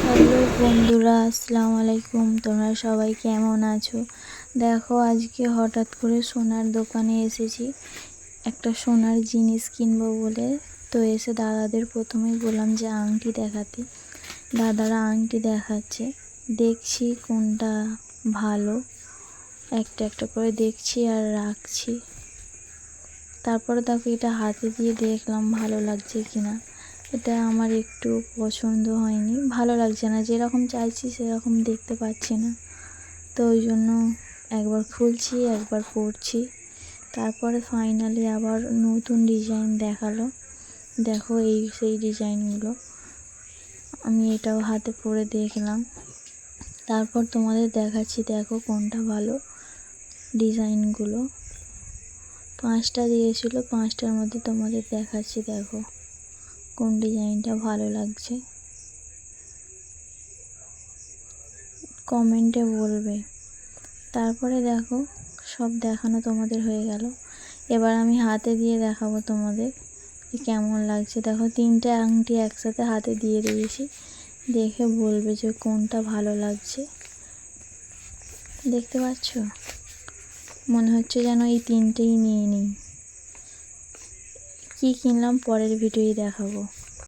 Hello বন্ধুরা, আসসালামু আলাইকুম। তোমরা সবাই কেমন আছো? দেখো, আজকে হঠাৎ করে সোনার দোকানে এসেছি একটা সোনার জিনিস কিনবো বলে। তো এসে দাদাদের প্রথমেই বললাম যে আংটি দেখাতে। দাদারা আংটি দেখাচ্ছে, দেখছি কোনটা ভালো, একটা একটা করে দেখছি আর রাখছি। তারপরে দেখো, এটা হাতে দিয়ে দেখলাম ভালো লাগছে কিনা। এটা আমার একটু পছন্দ হয়নি, ভালো লাগছে না, যেরকম চাইছি সেরকম দেখতে পাচ্ছি না। তো ওই জন্য একবার খুলছি, একবার পরছি। তারপরে ফাইনালি আবার নতুন ডিজাইন দেখালো। দেখো, এই সেই ডিজাইনগুলো আমি এটাও হাতে পরে দেখলাম। তারপর তোমাদের দেখাচ্ছি, দেখো কোনটা ভালো। ডিজাইনগুলো 5টা দিয়েছিল, 5টার মধ্যে তোমাদের দেখাচ্ছি। দেখো কোন ডিজাইনটা ভালো লাগছে, কমেন্টে বলবে। তারপরে দেখো, সব দেখানো তোমাদের হয়ে গেল। এবার আমি হাতে দিয়ে দেখাবো তোমাদের যে কেমন লাগছে। দেখো, 3টে আংটি একসাথে হাতে দিয়ে দিয়েছি, দেখে বলবে যে কোনটা ভালো লাগছে। দেখতে পাচ্ছ? মনে হচ্ছে যেন এই 3টেই নিয়ে নিই। কী কিনলাম পরের ভিডিওই দেখাবো।